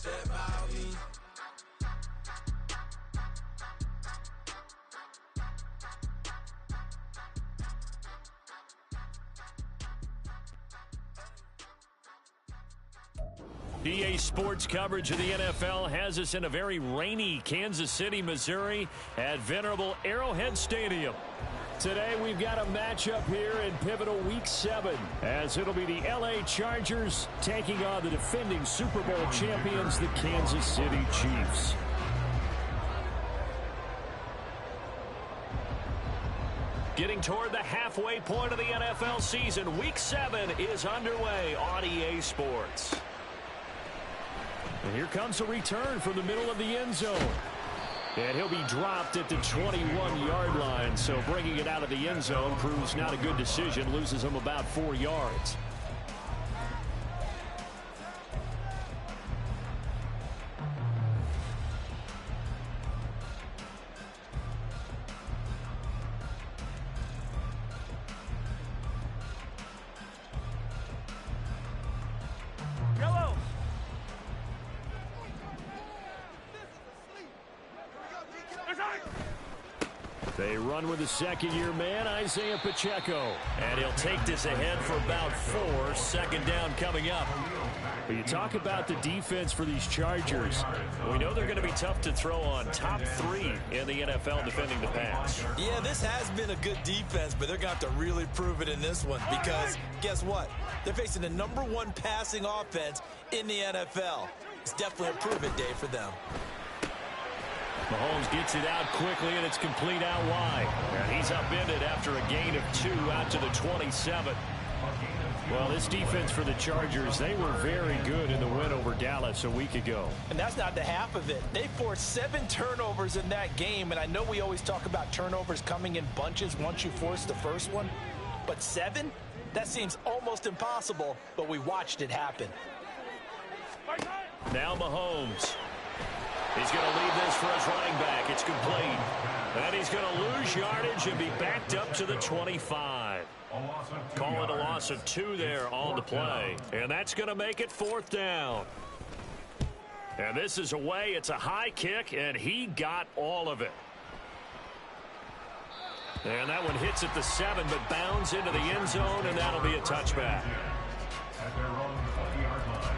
said about me. EA Sports coverage of the NFL has us in a very rainy Kansas City, Missouri at venerable Arrowhead Stadium. Today we've got a matchup here in pivotal Week 7 as it'll be the LA Chargers taking on the defending Super Bowl champions, the Kansas City Chiefs. Getting toward the halfway point of the NFL season, Week 7 is underway on EA Sports. And here comes a return from the middle of the end zone. And he'll be dropped at the 21-yard line. So bringing it out of the end zone proves not a good decision. Loses him about 4 yards. They run with the second-year man, Isaiah Pacheco. And he'll take this ahead for about 4. Second down coming up. But you talk about the defense for these Chargers. We know they're going to be tough to throw on. Top 3 in the NFL defending the pass. Yeah, this has been a good defense, but they're going to have to really prove it in this one because guess what? They're facing the #1 passing offense in the NFL. It's definitely a prove-it day for them. Mahomes gets it out quickly, and it's complete out wide. And he's upended after a gain of 2 out to the 27. Well, this defense for the Chargers, they were very good in the win over Dallas a week ago. And that's not the half of it. They forced 7 turnovers in that game, and I know we always talk about turnovers coming in bunches once you force the first one. But 7? That seems almost impossible, but we watched it happen. Now Mahomes. He's going to leave this for his running back. It's complete. And he's going to lose yardage and be backed up to the 25. Call it a loss of 2 there on the play. And that's going to make it 4th down. And this is away. It's a high kick, and he got all of it. And that one hits at the 7, but bounds into the end zone, and that'll be a touchback. At their own 20-yard line.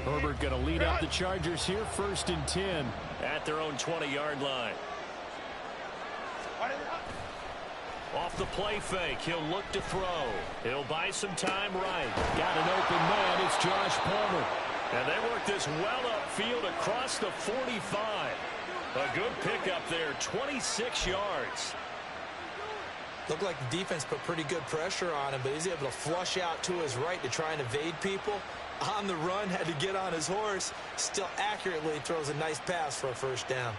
Herbert going to lead up the Chargers here, 1st and 10 at their own 20-yard line. Off the play fake, he'll look to throw. He'll buy some time right. Got an open man, it's Josh Palmer. And they work this well upfield across the 45. A good pickup there, 26 yards. Looked like the defense put pretty good pressure on him, but he's able to flush out to his right to try and evade people. On the run, had to get on his horse. Still accurately throws a nice pass for a 1st down.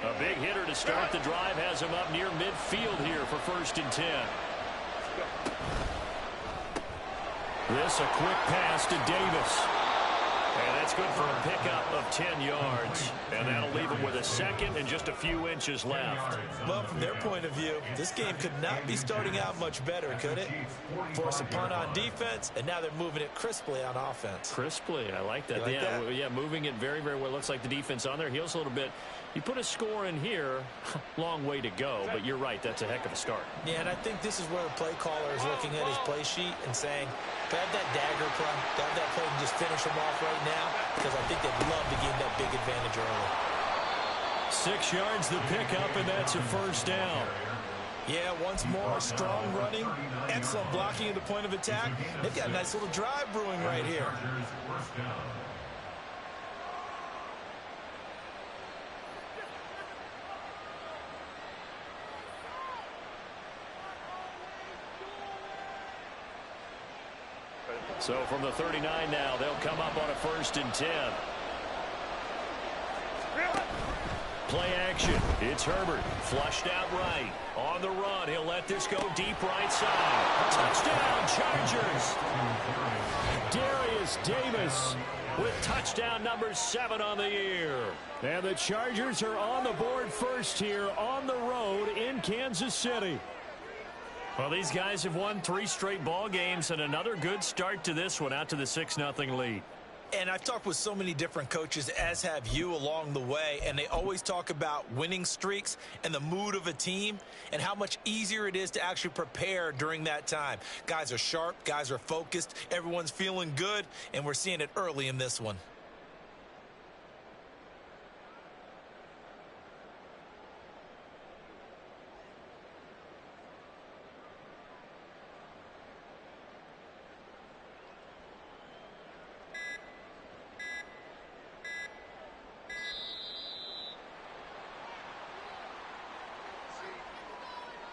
A big hitter to start the drive has him up near midfield here for 1st and 10. This a quick pass to Davis. And that's good for a pickup of 10 yards. And that'll leave them with a 2nd and just a few inches left. Well, from their point of view, this game could not be starting out much better, could it? Force a punt on defense, and now they're moving it crisply on offense. Crisply, I like that. Yeah, moving it very, very well. Looks like the defense on there heals a little bit. You put a score in here, long way to go, but you're right, that's a heck of a start. Yeah, and I think this is where the play caller is looking at his play sheet and saying, grab that dagger play, grab that play and just finish them off right now, because I think they'd love to gain that big advantage early. 6 yards the pickup, and that's a 1st down. Yeah, once more, strong running, excellent blocking at the point of attack. They've got a nice little drive brewing right here. So from the 39 now, they'll come up on a 1st and 10. Play action. It's Herbert. Flushed out right. On the run. He'll let this go deep right side. Touchdown, Chargers. Darius Davis with touchdown number 7 on the year. And the Chargers are on the board first here on the road in Kansas City. Well, these guys have won 3 straight ball games and another good start to this one out to the 6-0 lead. And I've talked with so many different coaches, as have you, along the way, and they always talk about winning streaks and the mood of a team and how much easier it is to actually prepare during that time. Guys are sharp, guys are focused, everyone's feeling good, and we're seeing it early in this one.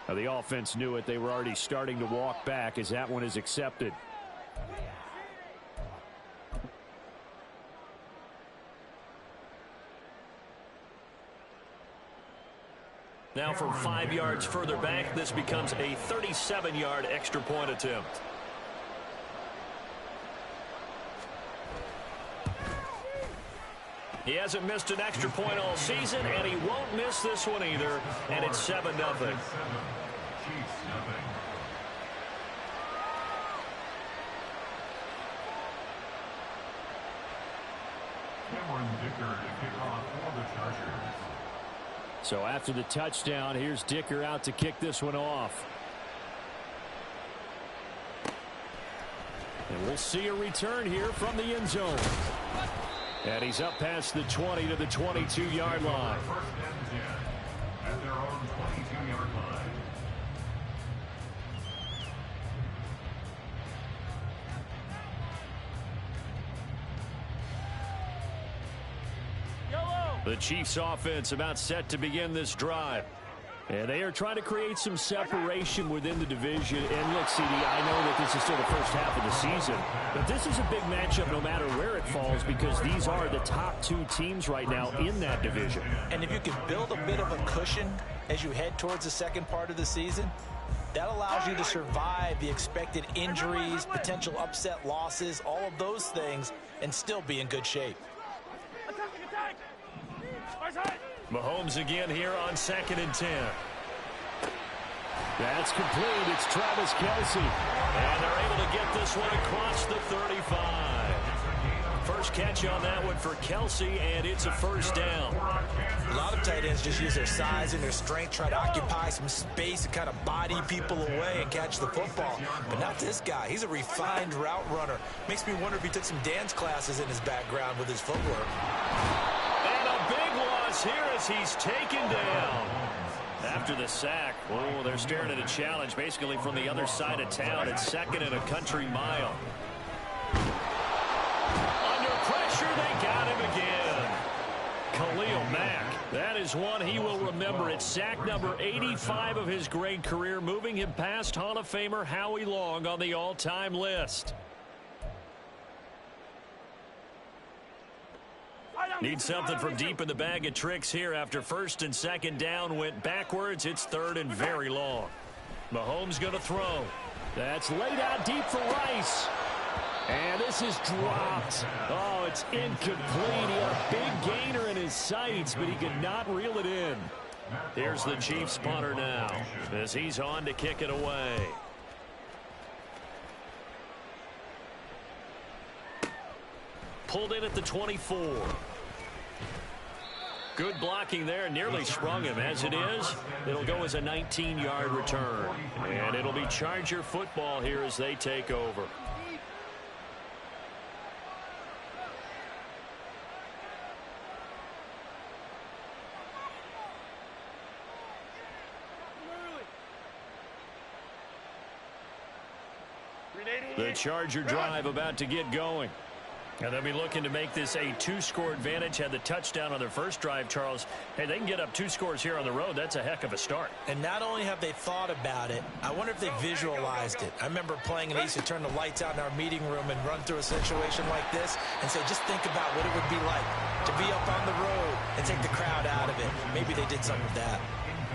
The offense knew it. They were already starting to walk back as that one is accepted. Now from 5 yards further back, this becomes a 37-yard extra point attempt. He hasn't missed an extra point all season, and he won't miss this one either, and it's 7-0. So after the touchdown, here's Dicker out to kick this one off. And we'll see a return here from the end zone. And he's up past the 20 to the 22-yard line. First and 10 at their own 22-yard line. The Chiefs offense about set to begin this drive. And they are trying to create some separation within the division. And look, CD, I know that this is still the first half of the season, but this is a big matchup no matter where it falls because these are the top 2 teams right now in that division. And if you can build a bit of a cushion as you head towards the second part of the season, that allows you to survive the expected injuries, potential upset losses, all of those things, and still be in good shape. Mahomes again here on 2nd and 10. That's complete. It's Travis Kelce. And they're able to get this one across the 35. First catch on that one for Kelce, and it's a first down. A lot of tight ends just use their size and their strength, try to occupy some space and kind of body people away and catch the football. But not this guy. He's a refined route runner. Makes me wonder if he took some dance classes in his background with his footwork. And a big loss here as he's taken down. After the sack, oh, they're staring at a challenge basically from the other side of town. It's 2nd and a country mile. Under pressure, they got him again. Khalil Mack, that is one he will remember. It's sack number 85 of his great career, moving him past Hall of Famer Howie Long on the all-time list. Need something from deep in the bag of tricks here after 1st and 2nd down went backwards. It's 3rd and very long. Mahomes going to throw. That's laid out deep for Rice. And this is dropped. Oh, it's incomplete. He had a big gainer in his sights, but he could not reel it in. Here's the Chiefs punter now as he's on to kick it away. Pulled in at the 24. Good blocking there, nearly sprung him. As it is, it'll go as a 19-yard return. And it'll be Charger football here as they take over. The Charger drive about to get going. And they'll be looking to make this a 2-score advantage. Had the touchdown on their first drive, Charles. Hey, they can get up 2 scores here on the road. That's a heck of a start. And not only have they thought about it, I wonder if they visualized it. I remember playing and they used to turn the lights out in our meeting room and run through a situation like this and say, just think about what it would be like to be up on the road and take the crowd out of it. Maybe they did some of that.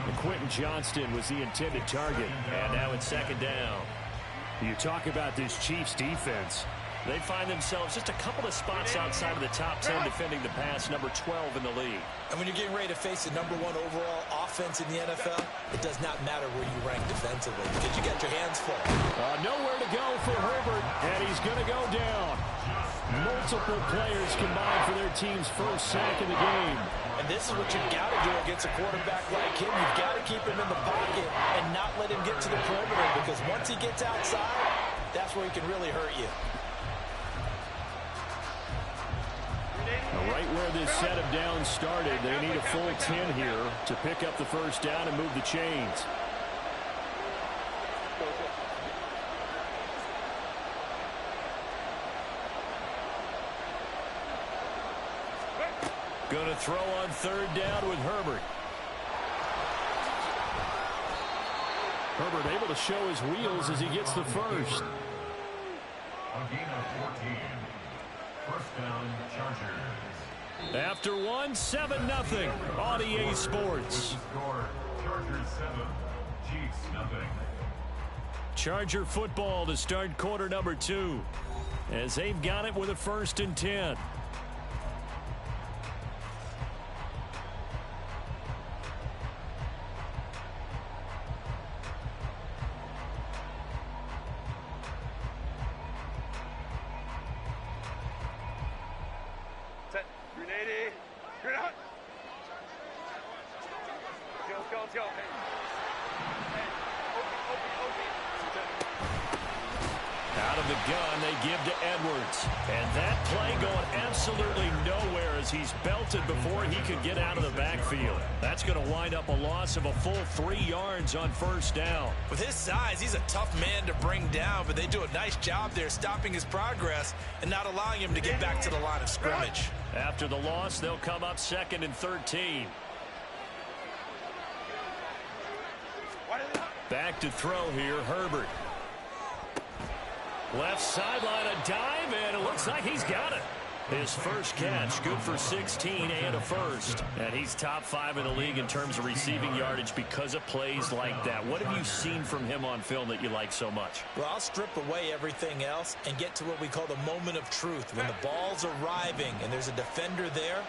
And Quentin Johnston was the intended target. And now it's 2nd down. You talk about this Chiefs defense. They find themselves just a couple of spots outside of the top 10 defending the pass, number 12 in the league. And when you're getting ready to face the number 1 overall offense in the NFL, it does not matter where you rank defensively because you got your hands full. Nowhere to go for Herbert, and he's going to go down. Multiple players combined for their team's first sack of the game. And this is what you've got to do against a quarterback like him. You've got to keep him in the pocket and not let him get to the perimeter because once he gets outside, that's where he can really hurt you. Right where this set of downs started, they need a full 10 here to pick up the first down and move the chains. Going to throw on 3rd down with Herbert. Herbert able to show his wheels as he gets the first. A gain of 14. First down, Chargers. After 1, 7-0 on EA Sports. Score, Chargers 7, Chiefs nothing. Charger football to start quarter number 2 as they've got it with a 1st and 10. Out of the gun, they give to Edwards. And that play going absolutely nowhere as he's belted before he could get out of the backfield. That's going to wind up a loss of a full 3 yards on 1st down. With his size, he's a tough man to bring down, but they do a nice job there stopping his progress and not allowing him to get back to the line of scrimmage. After the loss, they'll come up 2nd and 13. Back to throw here, Herbert. Left sideline, a dive, and it looks like he's got it. His first catch, good for 16 and a first. And he's top 5 in the league in terms of receiving yardage because of plays like that. What have you seen from him on film that you like so much? Well, I'll strip away everything else and get to what we call the moment of truth. When the ball's arriving and there's a defender there,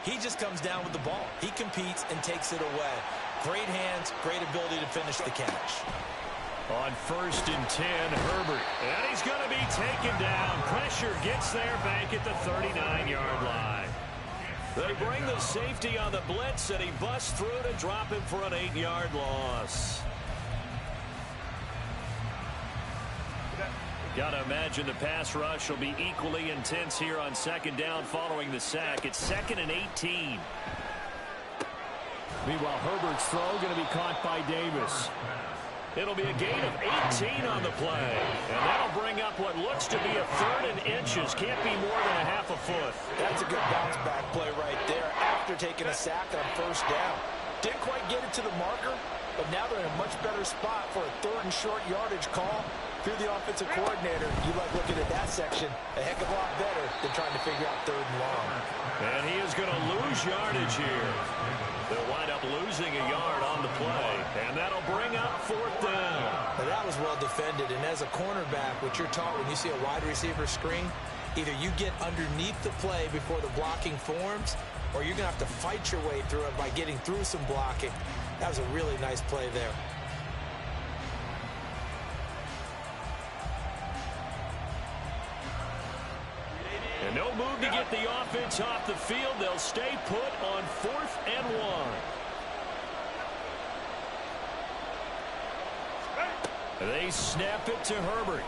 he just comes down with the ball. He competes and takes it away. Great hands, great ability to finish the catch. On 1st and 10, Herbert. And he's going to be taken down. Pressure gets there back at the 39-yard line. They bring the safety on the blitz, and he busts through to drop him for an 8-yard loss. Got to imagine the pass rush will be equally intense here on 2nd down following the sack. It's 2nd and 18. Meanwhile, Herbert's throw going to be caught by Davis. It'll be a gain of 18 on the play. And that'll bring up what looks to be a 3rd and inches. Can't be more than a half a foot. That's a good bounce back play right there after taking a sack on 1st down. Didn't quite get it to the marker, but now they're in a much better spot for a 3rd and short yardage call. If you're the offensive coordinator, you like looking at that section a heck of a lot better than trying to figure out 3rd and long. And he is going to lose yardage here. They'll wind up losing a yard on the play, and that'll bring up 4th down. Now that was well defended, and as a cornerback, what you're taught when you see a wide receiver screen, either you get underneath the play before the blocking forms, or you're going to have to fight your way through it by getting through some blocking. That was a really nice play there. And no move to get the offense off the field. They'll stay put on 4th and 1. They snap it to Herbert.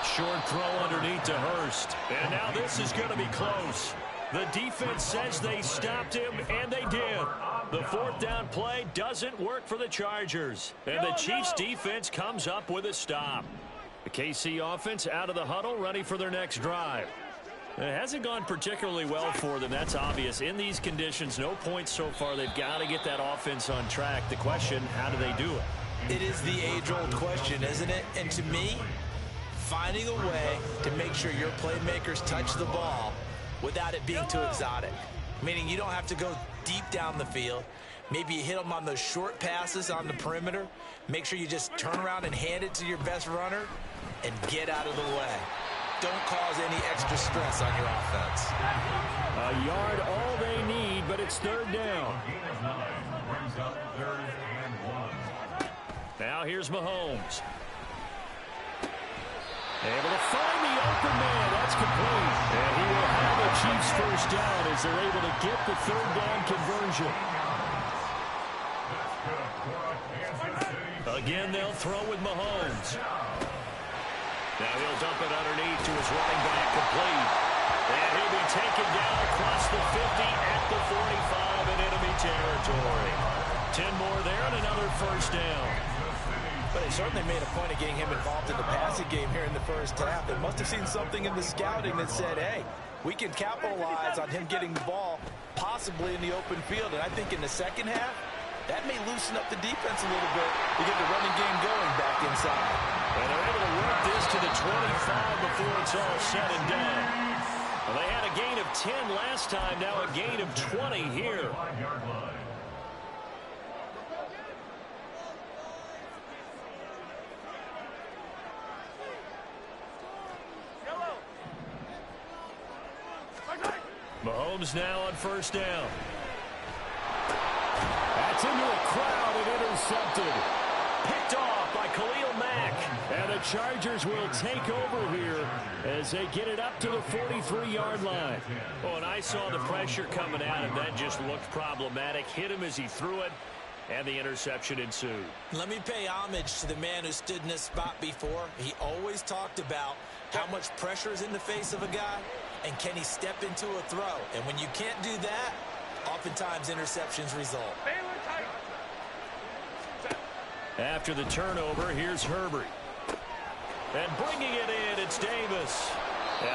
Short throw underneath to Hurst. And now this is going to be close. The defense says they stopped him, and they did. The 4th down play doesn't work for the Chargers. And the Chiefs defense comes up with a stop. The KC offense out of the huddle, ready for their next drive. It hasn't gone particularly well for them. That's obvious. In these conditions, no points so far. They've got to get that offense on track. The question, how do they do it? It is the age-old question, isn't it? And to me, finding a way to make sure your playmakers touch the ball without it being too exotic. Meaning you don't have to go deep down the field. Maybe you hit them on those short passes on the perimeter. Make sure you just turn around and hand it to your best runner and get out of the way. Don't cause any extra stress on your offense. A yard all they need, but it's third down. Now here's Mahomes. Able to find the open man. That's complete. And he will have the Chiefs first down as they're able to get the third down conversion. Again, they'll throw with Mahomes. Now he'll dump it underneath to his running back, complete. And he'll be taken down across the 50 at the 45 in enemy territory. 10 more there and another first down. But they certainly made a point of getting him involved in the passing game here in the first half. They must have seen something in the scouting that said, hey, we can capitalize on him getting the ball possibly in the open field. And I think in the second half, that may loosen up the defense a little bit to get the running game going back inside. And they're able to work this to the 25 before it's all said and done. Well, they had a gain of 10 last time, now a gain of 20 here. Mahomes now on first down. That's into a crowd and intercepted. Picked off by Khalil Mack. And the Chargers will take over here as they get it up to the 43-yard line. Oh, and I saw the pressure coming at him. That just looked problematic. Hit him as he threw it, and the interception ensued. Let me pay homage to the man who stood in this spot before. He always talked about how much pressure is in the face of a guy, and can he step into a throw. And when you can't do that, oftentimes interceptions result. After the turnover, here's Herbert. And bringing it in, it's Davis.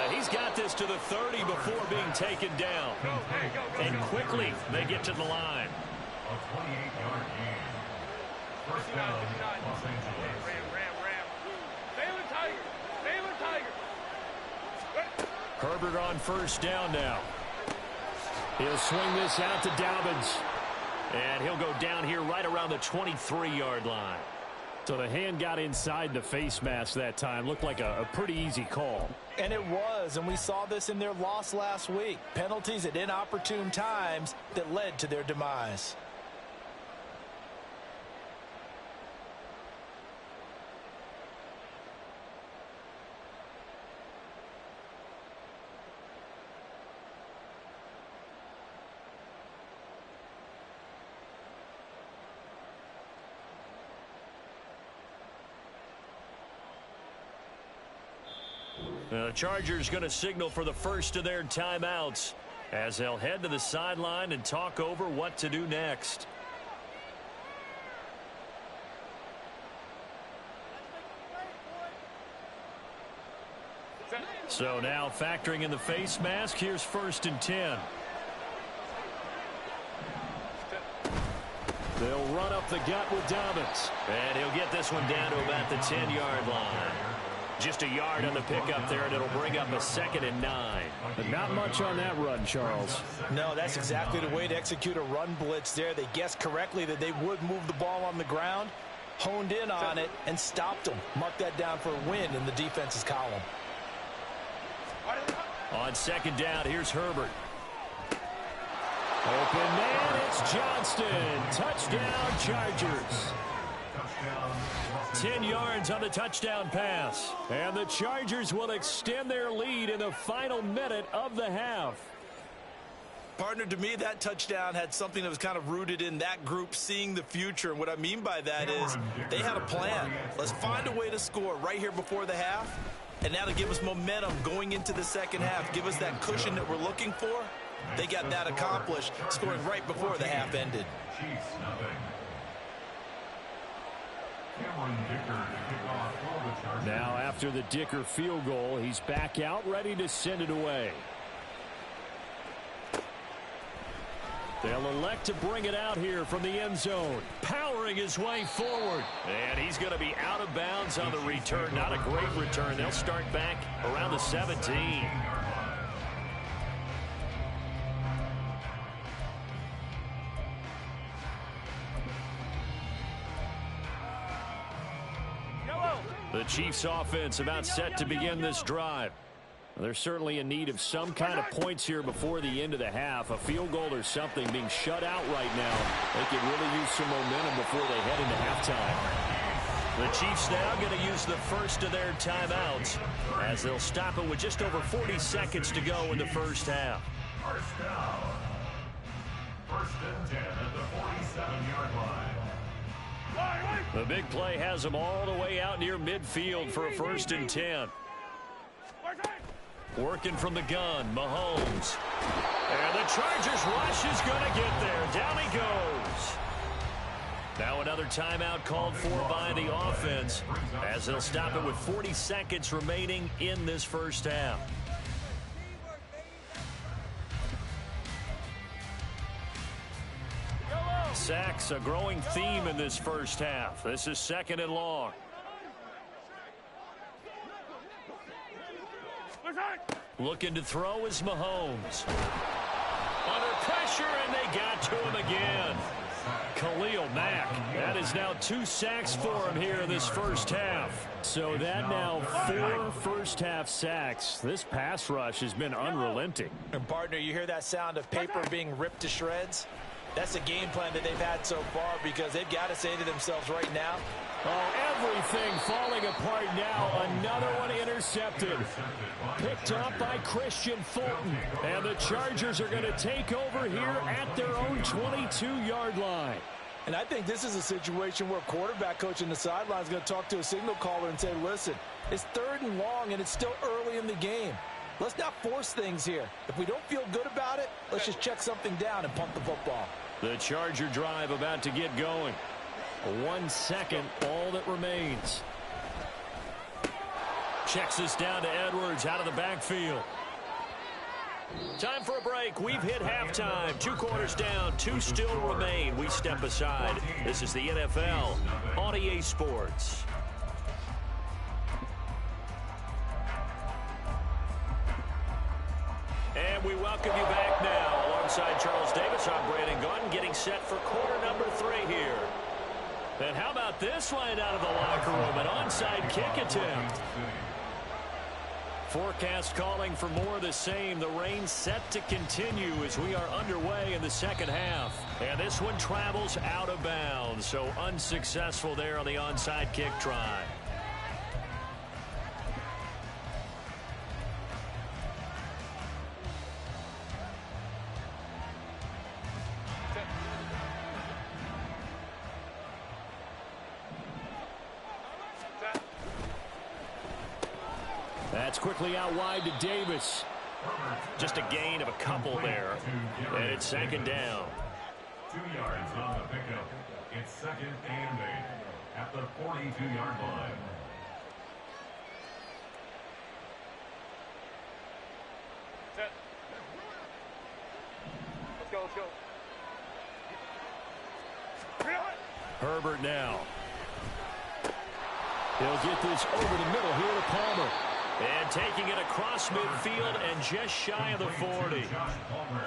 He's got this to the 30 before being taken down. And quickly, they get to the line. A 28-yard gain. First down, Los Angeles. Herbert on first down now. He'll swing this out to Dobbins. And he'll go down here right around the 23-yard line. So the hand got inside the face mask that time. Looked like a pretty easy call. And it was, and we saw this in their loss last week. Penalties at inopportune times that led to their demise. The Chargers going to signal for the first of their timeouts as they'll head to the sideline and talk over what to do next. So now factoring in the face mask, here's first and 10. They'll run up the gut with Dobbins. And he'll get this one down to about the 10-yard line. Just a yard on the pickup there, and it'll bring up a 2nd and 9. But not much on that run, Charles. No, that's exactly the way to execute a run blitz there. They guessed correctly that they would move the ball on the ground, honed in on it, and stopped them. Mark that down for a win in the defense's column. On second down, here's Herbert. Open man, it's Johnston. Touchdown, Chargers. 10 yards on the touchdown pass. And the Chargers will extend their lead in the final minute of the half. Partner, to me, that touchdown had something that was kind of rooted in that group seeing the future. And what I mean by that is they had a plan. Let's find a way to score right here before the half. And that'll give us momentum going into the second half. Give us that cushion that we're looking for. They got that accomplished, scoring right before the half ended. Now after the Dicker field goal, he's back out ready to send it away. They'll elect to bring it out here from the end zone, powering his way forward. And he's going to be out of bounds on the return. Not a great return. They'll start back around the 17. The Chiefs offense about set to begin this drive. They're certainly in need of some kind of points here before the end of the half. A field goal or something being shut out right now. They could really use some momentum before they head into halftime. The Chiefs now going to use the first of their timeouts as they'll stop it with just over 40 seconds to go in the first half. First down. First and 10 at the 47-yard line. The big play has them all the way out near midfield for a first and 10. Working from the gun, Mahomes. And the Chargers rush is going to get there. Down he goes. Now another timeout called for by the offense as they'll stop it with 40 seconds remaining in this first half. Sacks, a growing theme in this first half. This is second and long. Looking to throw is Mahomes. Under pressure, and they got to him again. Khalil Mack. That is now 2 sacks for him here in this first half. So that now 4 first-half sacks. This pass rush has been unrelenting. And, partner, you hear that sound of paper being ripped to shreds? That's the game plan that they've had so far because they've got to say to themselves right now, oh, everything falling apart now. Another one intercepted. Picked up by Christian Fulton. And the Chargers are going to take over here at their own 22-yard line. And I think this is a situation where quarterback coach in the sideline is going to talk to a signal caller and say, listen, it's 3rd and long and it's still early in the game. Let's not force things here. If we don't feel good about it, let's just check something down and punt the football. The Charger drive about to get going. 1 second, all that remains. Checks this down to Edwards out of the backfield. Time for a break. We've hit halftime. 2 quarters down, 2 still remain. We step aside. This is the NFL on EA Sports. And we welcome you back now. Alongside Charles Davis, I'm Brandon Gunn, getting set for quarter number 3 here. And how about this line out of the locker room? An onside kick attempt. Forecast calling for more of the same. The rain set to continue as we are underway in the second half. And this one travels out of bounds, so unsuccessful there on the onside kick try. That's quickly out wide to Davis. Just a gain of a couple there. And it's 2nd down. 2 yards on the pickup. It's 2nd and 8 at the 42-yard line. Let's go, let's go. Herbert now. He'll get this over the middle here to Palmer. And taking it across midfield and just shy of the 40.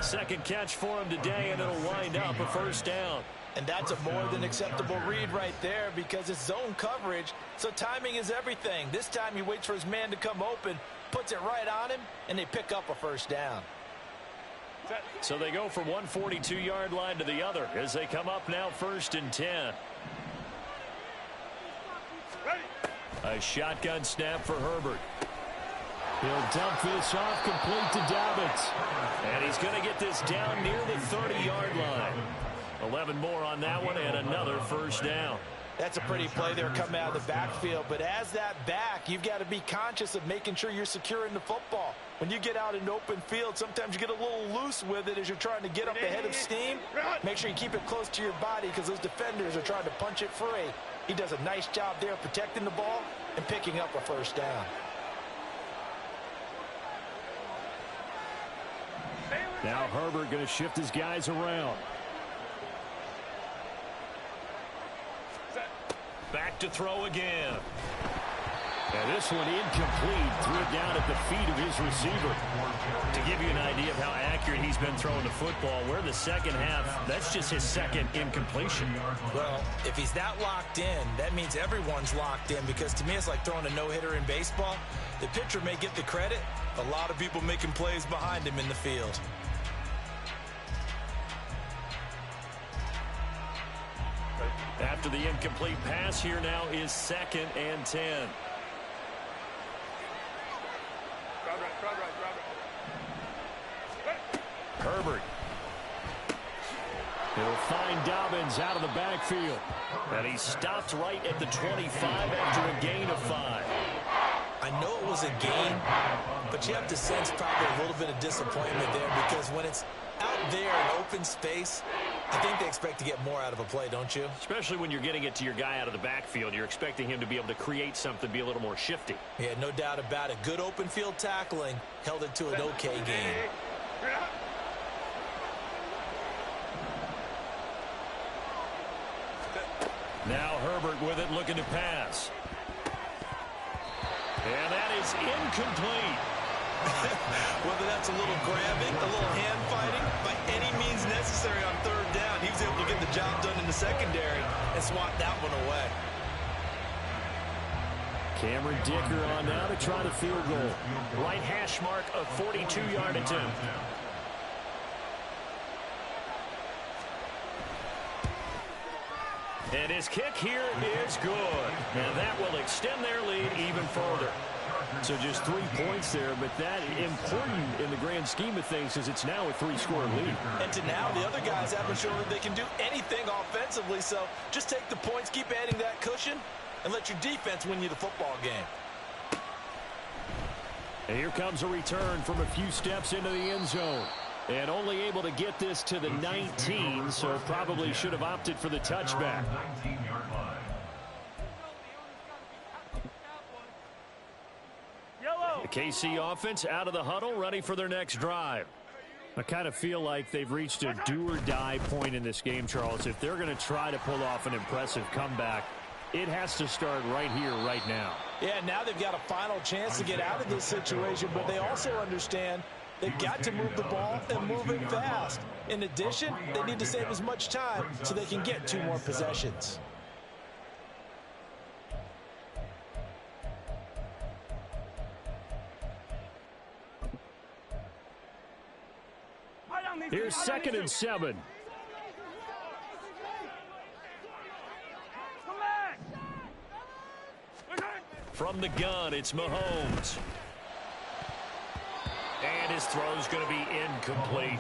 Second catch for him today, and it'll wind up a first down. And that's a more than acceptable read right there because it's zone coverage, so timing is everything. This time he waits for his man to come open, puts it right on him, and they pick up a first down. So they go from one 42-yard line to the other as they come up now 1st and 10. A shotgun snap for Herbert. He'll dump this off complete to Dobbins. And he's going to get this down near the 30-yard line. 11 more on that one and another first down. That's a pretty play there coming out of the backfield. But as that back, you've got to be conscious of making sure you're securing the football. When you get out in open field, sometimes you get a little loose with it as you're trying to get up the head of steam. Make sure you keep it close to your body because those defenders are trying to punch it free. He does a nice job there protecting the ball and picking up a first down. Now Herbert going to shift his guys around. Back to throw again. And this one incomplete. Threw it down at the feet of his receiver. To give you an idea of how accurate he's been throwing the football, we're the second half. That's just his second incompletion. Well, if he's that locked in, that means everyone's locked in, because to me it's like throwing a no-hitter in baseball. The pitcher may get the credit. A lot of people making plays behind him in the field. After the incomplete pass, here now is 2nd and 10. Herbert. He'll find Dobbins out of the backfield. And he stopped right at the 25 after a gain of 5. I know it was a gain, but you have to sense probably a little bit of disappointment there, because when it's out there in open space, I think they expect to get more out of a play, don't you? Especially when you're getting it to your guy out of the backfield. You're expecting him to be able to create something, be a little more shifty. Yeah, no doubt about it. Good open field tackling held it to an okay gain. Now Herbert with it, looking to pass. And that is incomplete. Whether that's a little grabbing, a little hand fighting, by any means necessary on 3rd down, he was able to get the job done in the secondary and swat that one away. Cameron Dicker on now to try the field goal. Right hash mark, a 42-yard attempt. And his kick here is good. And that will extend their lead even further. So just 3 points there, but that important in the grand scheme of things, as it's now a 3-score lead. And to now, the other guys haven't shown that they can do anything offensively, so just take the points, keep adding that cushion, and let your defense win you the football game. And here comes a return from a few steps into the end zone. And only able to get this to the 19, so probably should have opted for the touchback. The KC offense out of the huddle, ready for their next drive. I kind of feel like they've reached a do-or-die point in this game, Charles. If they're going to try to pull off an impressive comeback, it has to start right here, right now. Yeah, now they've got a final chance to get out of this situation, but they also understand they've got to move the ball and move it fast. In addition, they need to save as much time so they can get 2 more possessions. Here's 2nd and 7. From the gun, it's Mahomes. And his throw's going to be incomplete.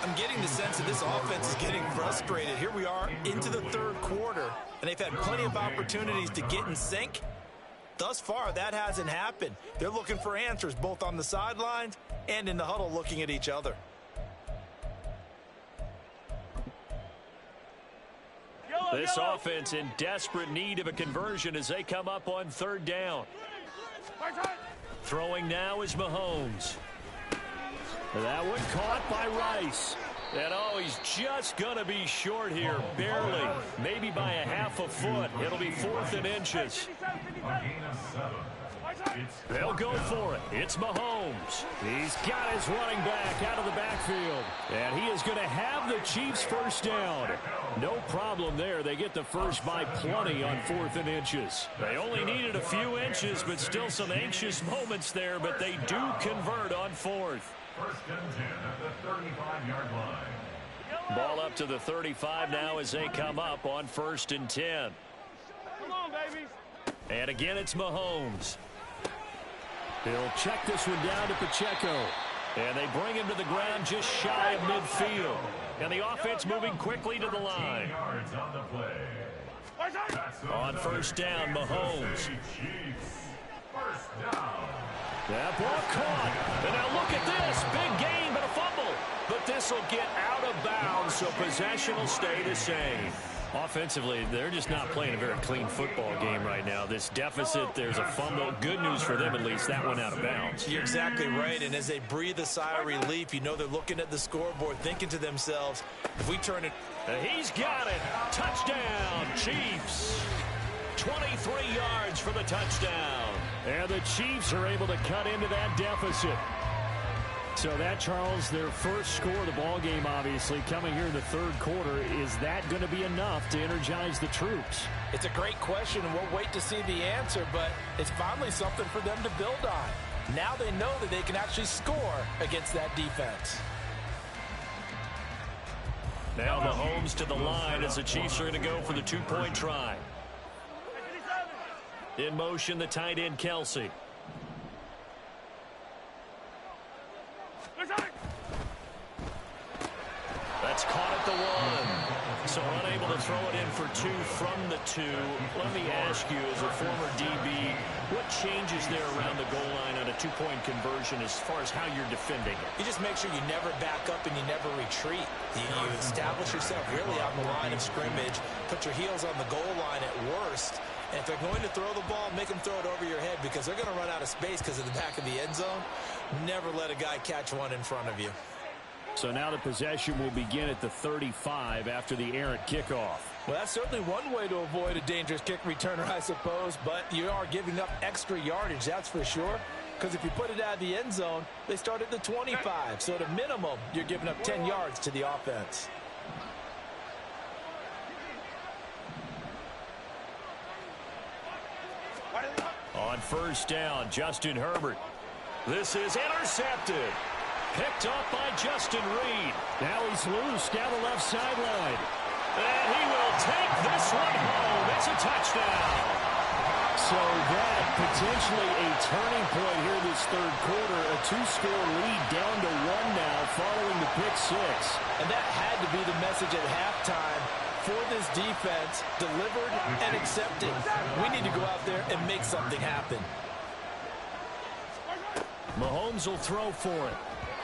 I'm getting the sense that this offense is getting frustrated. Here we are into the 3rd quarter, and they've had plenty of opportunities to get in sync. Thus far, that hasn't happened. They're looking for answers both on the sidelines and in the huddle, looking at each other. This offense in desperate need of a conversion as they come up on 3rd down. Throwing now is Mahomes. That one caught by Rice. And oh, he's just going to be short here, barely. Maybe by a half a foot. It'll be 4th and inches. They'll go for it. It's Mahomes. He's got his running back out of the backfield. And he is going to have the Chiefs' first down. No problem there. They get the first by plenty on 4th and inches. They only needed a few inches, but still some anxious moments there. But they do convert on 4th. 1st and 10 at the 35-yard line. Ball up to the 35 now as they come up on 1st and 10. Come on, baby. And again, it's Mahomes. He'll check this one down to Pacheco. And they bring him to the ground just shy of midfield. And the offense moving quickly to the line. Yards on the play. On 1st down, Mahomes. First down. That ball caught. And now look at this. Big gain, but a fumble. But this will get out of bounds, so possession will stay the same. Offensively, they're just not playing a very clean football game right now. This deficit, there's a fumble. Good news for them, at least. That one out of bounds. You're exactly right, and as they breathe a sigh of relief, you know they're looking at the scoreboard, thinking to themselves, if we turn it... He's got it. Touchdown, Chiefs. 23 yards for the touchdown. And the Chiefs are able to cut into that deficit. So that, Charles, their first score of the ball game, obviously, coming here in the third quarter. Is that going to be enough to energize the troops? It's a great question, and we'll wait to see the answer, but it's finally something for them to build on. Now they know that they can actually score against that defense. Now Mahomes to the line as the Chiefs are going to go for the two-point try. In motion, the tight end, Kelsey. That's caught at the one. So unable to throw it in for two from the two. Let me ask you, as a former DB, what changes there around the goal line on a two-point conversion as far as how you're defending it? You just make sure you never back up and you never retreat. You establish yourself really on the line of scrimmage, put your heels on the goal line at worst. And if they're going to throw the ball, make them throw it over your head because they're going to run out of space because of the back of the end zone. Never let a guy catch one in front of you. So now the possession will begin at the 35 after the errant kickoff. Well, that's certainly one way to avoid a dangerous kick returner, I suppose, but you are giving up extra yardage, that's for sure. Because if you put it out of the end zone, they start at the 25. So at a minimum, you're giving up 10 yards to the offense. On first down, Justin Herbert. This is intercepted. Picked up by Justin Reed. Now he's loose down the left sideline. And he will take this one home. It's a touchdown. So that potentially a turning point here this third quarter. A two-score lead down to one now following the pick six. And that had to be the message at halftime for this defense, delivered and accepted. We need to go out there and make something happen. Mahomes will throw for it.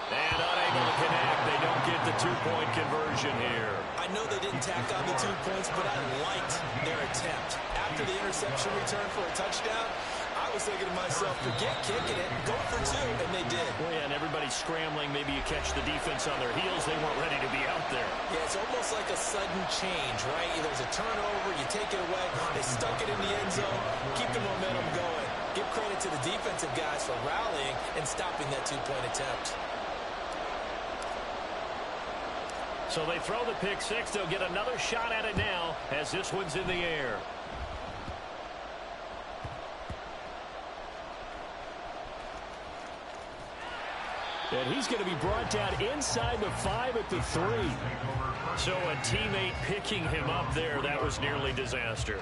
And unable to connect. They don't get the two-point conversion here. I know they didn't tack on the 2 points, but I liked their attempt. After the interception return for a touchdown, I was thinking to myself, forget kicking it, go for two, and they did. Well, yeah, and everybody's scrambling. Maybe you catch the defense on their heels. They weren't ready to be out there. Yeah, it's almost like a sudden change, right? There's a turnover, you take it away, they stuck it in the end zone, keep the momentum going. Give credit to the defensive guys for rallying and stopping that two-point attempt. So they throw the pick six. They'll get another shot at it now as this one's in the air. And he's going to be brought down inside the 5 at the 3. So a teammate picking him up there, that was nearly disaster.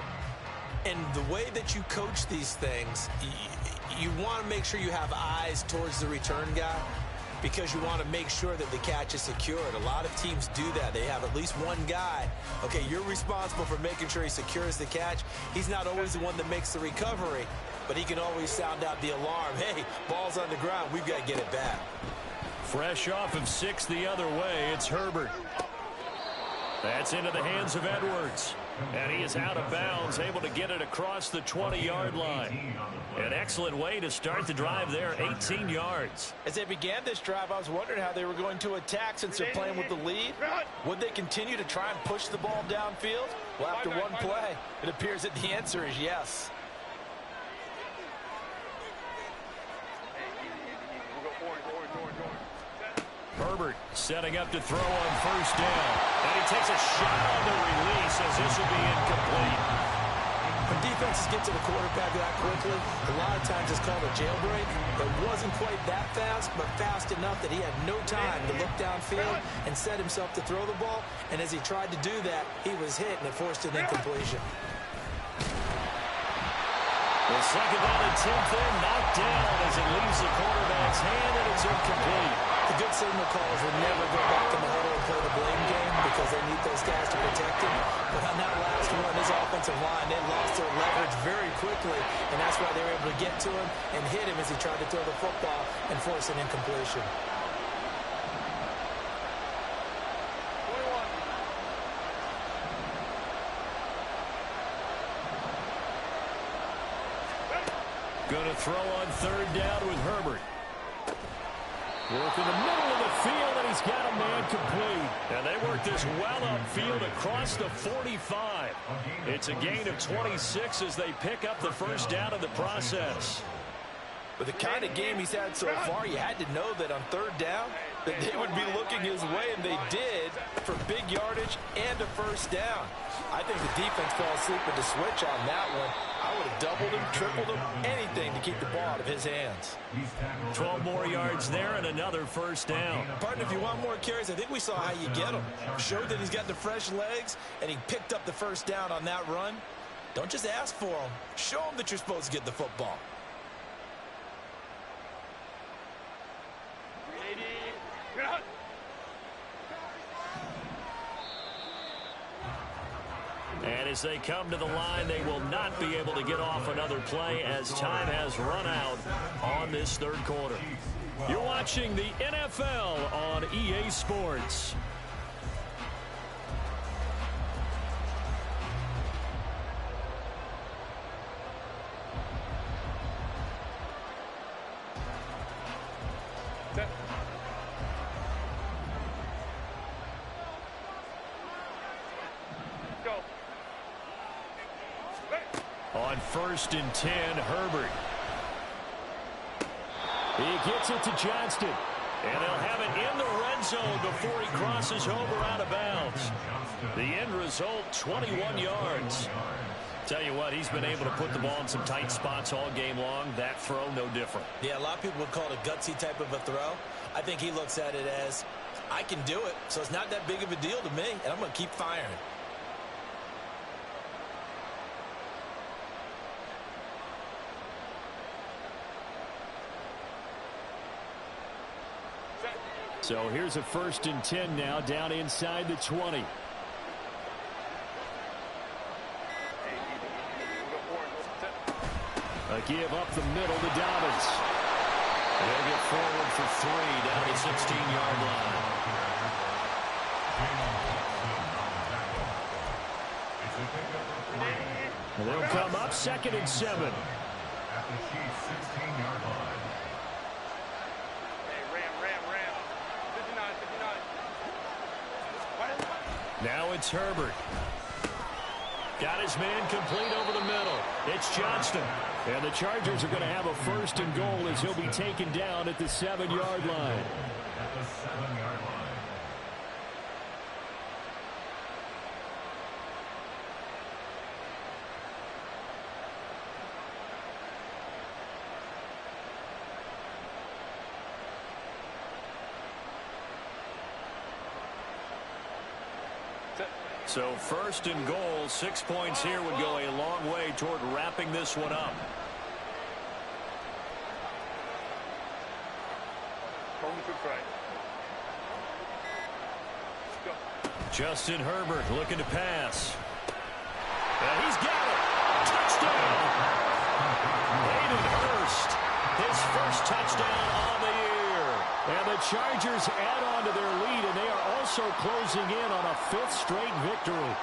And the way that you coach these things, you want to make sure you have eyes towards the return guy, because you want to make sure that the catch is secured. A lot of teams do that. They have at least one guy. Okay, you're responsible for making sure he secures the catch. He's not always the one that makes the recovery, but he can always sound out the alarm. Hey, ball's on the ground. We've got to get it back. Fresh off of 6 the other way, it's Herbert. That's into the hands of Edwards. And he is out of bounds, able to get it across the 20-yard line. An excellent way to start the drive there, 18 yards. As they began this drive, I was wondering how they were going to attack since they're playing with the lead. Would they continue to try and push the ball downfield? Well, after one play, it appears that the answer is yes. Herbert setting up to throw on first down. And he takes a shot on the release as this will be incomplete. When defenses get to the quarterback that quickly, a lot of times it's called a jailbreak. It wasn't quite that fast, but fast enough that he had no time to look downfield and set himself to throw the ball. And as he tried to do that, he was hit and it forced an incompletion. The second down attempt then knocked down as it leaves the quarterback's hand, and it's incomplete. The good signal callers will never go back in the huddle and play the blame game because they need those guys to protect him. But on that last one, his offensive line, they lost their leverage very quickly, and that's why they were able to get to him and hit him as he tried to throw the football and force an incompletion. Going to throw on third down with Herbert. Work in the middle of the field, and he's got a man complete. And they work this well upfield across the 45. It's a gain of 26 as they pick up the first down in the process. With the kind of game he's had so far, you had to know that on third down that they would be looking his way, and they did, for big yardage and a first down. I think the defense fell asleep with the switch on that one. I would have doubled him, tripled him, anything to keep the ball out of his hands. 12 more yards there and another first down. Partner, if you want more carries, I think we saw how you get him. Showed that he's got the fresh legs, and he picked up the first down on that run. Don't just ask for him. Show him that you're supposed to get the football. And as they come to the line, they will not be able to get off another play as time has run out on this third quarter. You're watching the NFL on EA Sports. On 1st and 10, Herbert. He gets it to Johnston. And they'll have it in the red zone before he crosses over out of bounds. The end result, 21 yards. Tell you what, he's been able to put the ball in some tight spots all game long. That throw, no different. Yeah, a lot of people would call it a gutsy type of a throw. I think he looks at it as, I can do it, so it's not that big of a deal to me, and I'm going to keep firing. So here's a 1st and 10 now, down inside the 20. A give up the middle to Dobbins. They'll get forward for 3 down the 16-yard line. They'll come up 2nd and 7. At the Chiefs' 16-yard line. Now it's Herbert. Got his man complete over the middle. It's Johnston. And the Chargers are going to have a 1st and goal as he'll be taken down at the 7-yard line. At the 7-yard line. So 1st and goal, 6 points here would go a long way toward wrapping this one up. Justin Herbert looking to pass. And he's got it. Touchdown. Hayden Hurst, his first touchdown on the year. And the Chargers add on to their lead, and they are also closing in on a 5th straight victory.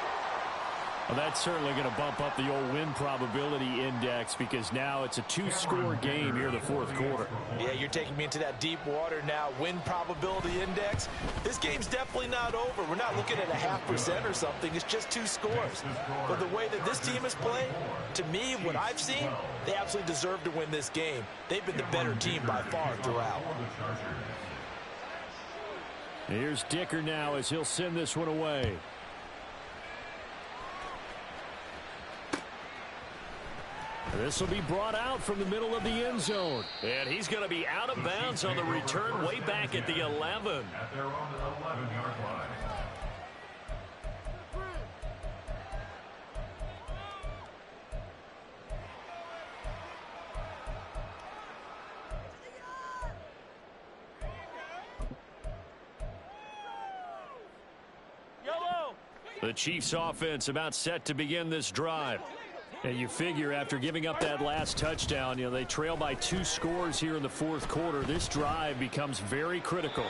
Well, that's certainly going to bump up the old win probability index because now it's a 2-score game here in the 4th quarter. Yeah, you're taking me into that deep water now. Win probability index. This game's definitely not over. We're not looking at a 0.5% or something. It's just 2 scores. But the way that this team has played, to me, what I've seen, they absolutely deserve to win this game. They've been the better team by far throughout. Here's Dicker now as he'll send this one away. This will be brought out from the middle of the end zone. And he's going to be out of bounds on the return way back at the 11. At their own 11-yard line. The Chiefs offense about set to begin this drive. And you figure after giving up that last touchdown, you know, they trail by 2 scores here in the 4th quarter. This drive becomes very critical.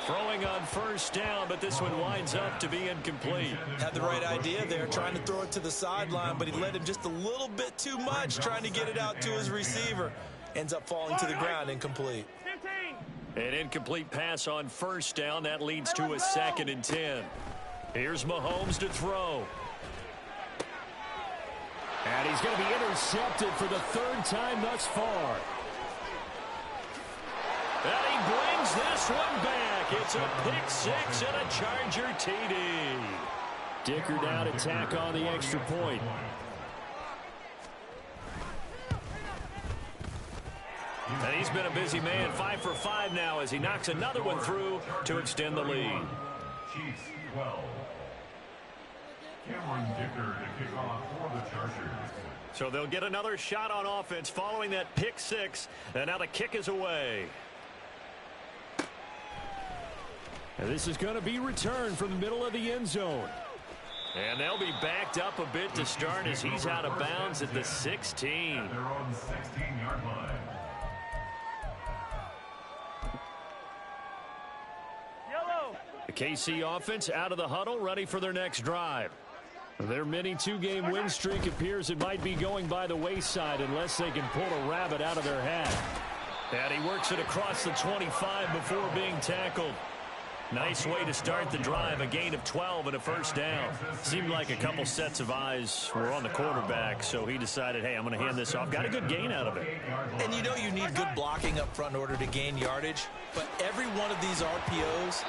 Throwing on first down, but this one winds up to be incomplete. Had the right idea there, trying to throw it to the sideline, but he led him just a little bit too much, trying to get it out to his receiver. Ends up falling to the ground, incomplete. 15. An incomplete pass on first down. That leads to a 2nd and 10. Here's Mahomes to throw. And he's going to be intercepted for the 3rd time thus far. And he brings this one back. It's a pick 6 and a Charger TD. Dicker down to tack on the extra point. And he's been a busy man, 5 for 5 now as he knocks another one through to extend the lead. Chiefs 12. Cameron Dicker to kick off for the Chargers. So they'll get another shot on offense following that pick 6. And now the kick is away. And this is going to be returned from the middle of the end zone. And they'll be backed up a bit to start as he's out of bounds at the 16. At their own 16-yard line. Yellow. The KC offense out of the huddle, ready for their next drive. Their mini 2-game win streak appears it might be going by the wayside unless they can pull a rabbit out of their hat. And he works it across the 25 before being tackled. Nice way to start the drive, a gain of 12 and a first down. Seemed like a couple sets of eyes were on the quarterback, so he decided, hey, I'm going to hand this off. Got a good gain out of it. And you know you need good blocking up front in order to gain yardage, but every one of these RPOs,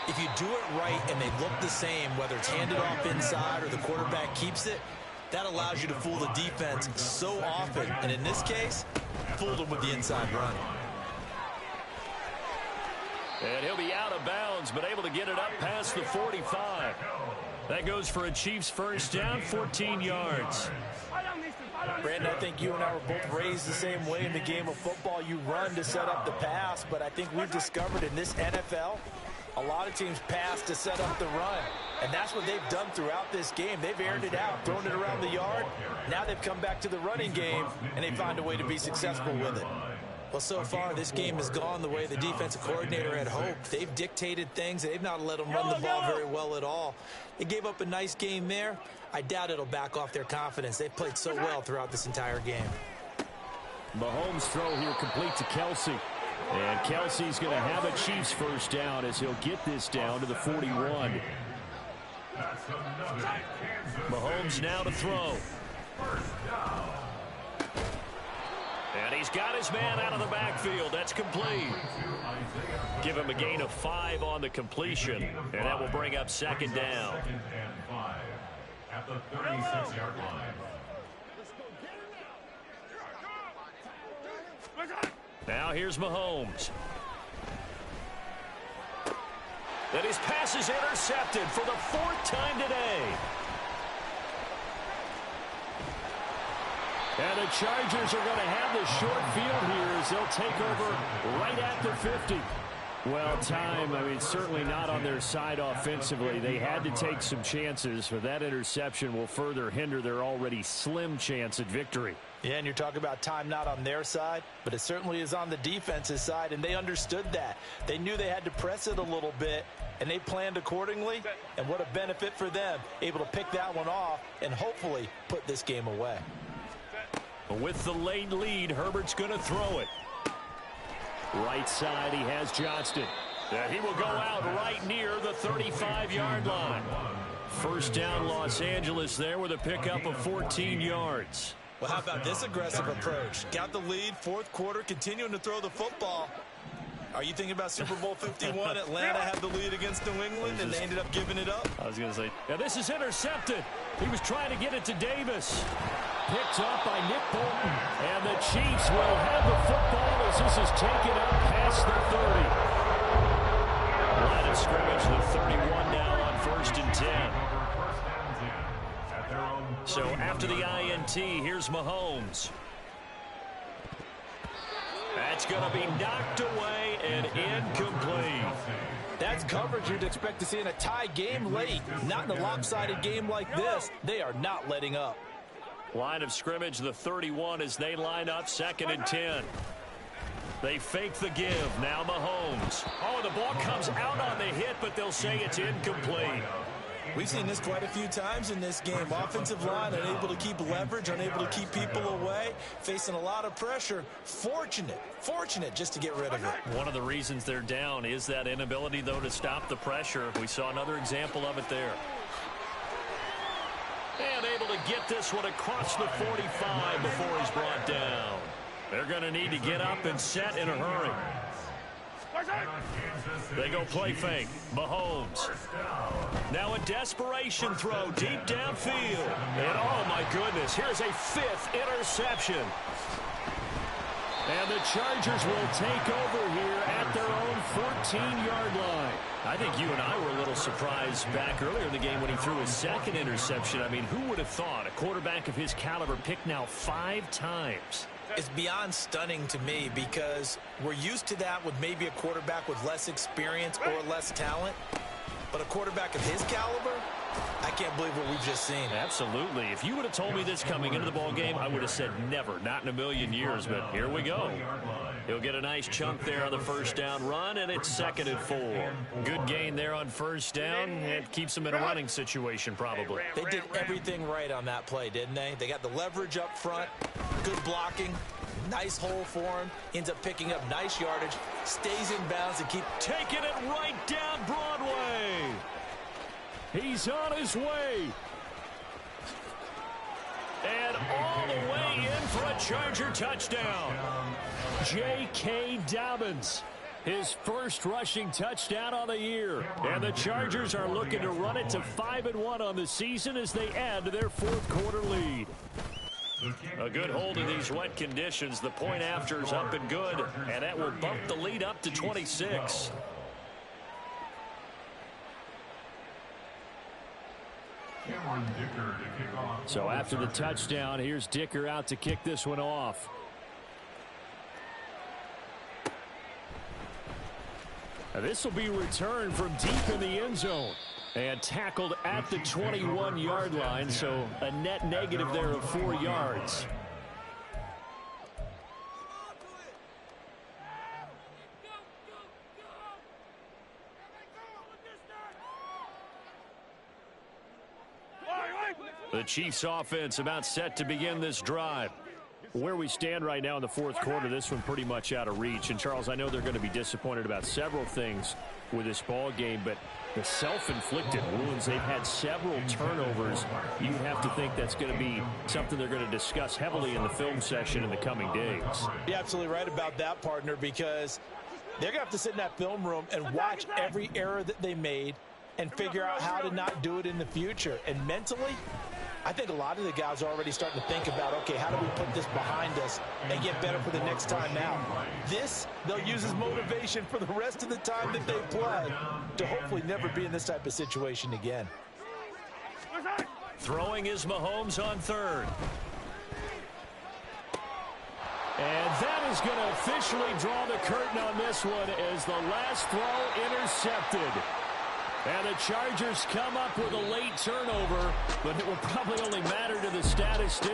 if you do it right and they look the same, whether it's handed off inside or the quarterback keeps it, that allows you to fool the defense so often. And in this case, fooled them with the inside run. And he'll be out of bounds, but able to get it up past the 45. That goes for a Chiefs first down, 14 yards. Brandon, I think you and I were both raised the same way in the game of football. You run to set up the pass, but I think we've discovered in this NFL, a lot of teams pass to set up the run. And that's what they've done throughout this game. They've aired it out, thrown it around the yard. Now they've come back to the running game, and they find a way to be successful with it. Well, so far, this game has gone the way the defensive coordinator had hoped. They've dictated things. They've not let them run the ball very well at all. They gave up a nice game there. I doubt it'll back off their confidence. They've played so well throughout this entire game. Mahomes' throw here complete to Kelsey. And Kelsey's going to have a Chiefs first down as he'll get this down to the 41. Mahomes now to throw. And he's got his man out of the backfield. That's complete. Give him a gain of 5 on the completion, and that will bring up second down. Second and 5 at the 36-yard line. Now here's Mahomes. And his pass is intercepted for the 4th time today. And the Chargers are going to have the short field here as they'll take over right at the 50. Well, time, I mean, certainly not on their side offensively. They had to take some chances, but that interception will further hinder their already slim chance at victory. Yeah, and you're talking about time not on their side, but it certainly is on the defense's side, and they understood that. They knew they had to press it a little bit, and they planned accordingly, and what a benefit for them, able to pick that one off and hopefully put this game away. With the late lead, Herbert's going to throw it. Right side, he has Johnston. He will go out right near the 35-yard line. First down, Los Angeles there with a pickup of 14 yards. Well, how about this aggressive approach? Got the lead, 4th quarter, continuing to throw the football. Are you thinking about Super Bowl 51? Atlanta had the lead against New England, and they ended up giving it up. I was going to say, now this is intercepted. He was trying to get it to Davis. Picked up by Nick Bolton. And the Chiefs will have the football as this is taken up past the 30. Line of scrimmage, the 31 now on 1st and 10. So after the INT, here's Mahomes. That's going to be knocked away and incomplete. That's coverage you'd expect to see in a tie game late. Not in a lopsided game like this. They are not letting up. Line of scrimmage, the 31 as they line up 2nd and 10. They fake the give. Now Mahomes. Oh, the ball comes out on the hit, but they'll say it's incomplete. We've seen this quite a few times in this game. Offensive line unable to keep leverage, unable to keep people away, facing a lot of pressure. Fortunate just to get rid of it. One of the reasons they're down is that inability, though, to stop the pressure. We saw another example of it there. And able to get this one across the 45 before he's brought down. They're going to need to get up and set in a hurry. They go play fake. Mahomes. Now a desperation throw deep downfield. And oh my goodness, here's a 5th interception. And the Chargers will take over here at their own 14-yard line. I think you and I were a little surprised back earlier in the game when he threw his 2nd interception. I mean, who would have thought a quarterback of his caliber picked now 5 times? It's beyond stunning to me because we're used to that with maybe a quarterback with less experience or less talent. But a quarterback of his caliber, I can't believe what we've just seen. Absolutely. If you would have told me this coming into the ball game, I would have said never, not in a million years. But here we go. He'll get a nice chunk there on the first down run, and it's 2nd and 4. Good gain there on first down. It keeps them in a running situation probably. They did everything right on that play, didn't they? They got the leverage up front, good blocking, nice hole for him, ends up picking up nice yardage, stays in bounds and keep taking it right down Broadway. He's on his way. And all the way in for a Charger touchdown. J.K. Dobbins, his first rushing touchdown on the year. And the Chargers are looking to run it to 5-1 on the season as they add to their 4th quarter lead. A good hold in these wet conditions. The point after is up and good, and that will bump the lead up to 26. So after the touchdown, here's Dicker out to kick this one off. Now this will be returned from deep in the end zone. And tackled at the 21-yard line, so a net negative there of 4 yards. The Chiefs offense about set to begin this drive. Where we stand right now in the 4th quarter, this one pretty much out of reach. And Charles, I know they're going to be disappointed about several things with this ball game, but the self-inflicted wounds, they've had several turnovers. You have to think that's going to be something they're going to discuss heavily in the film session in the coming days. You're absolutely right about that, partner, because they're going to have to sit in that film room and watch every error that they made and figure out how to not do it in the future. And mentally, I think a lot of the guys are already starting to think about, okay, how do we put this behind us and get better for the next time out? This, they'll use as motivation for the rest of the time that they play to hopefully never be in this type of situation again. Throwing is Mahomes on 3rd. And that is going to officially draw the curtain on this one as the last throw intercepted. And the Chargers come up with a late turnover, but it will probably only matter to the statisticians.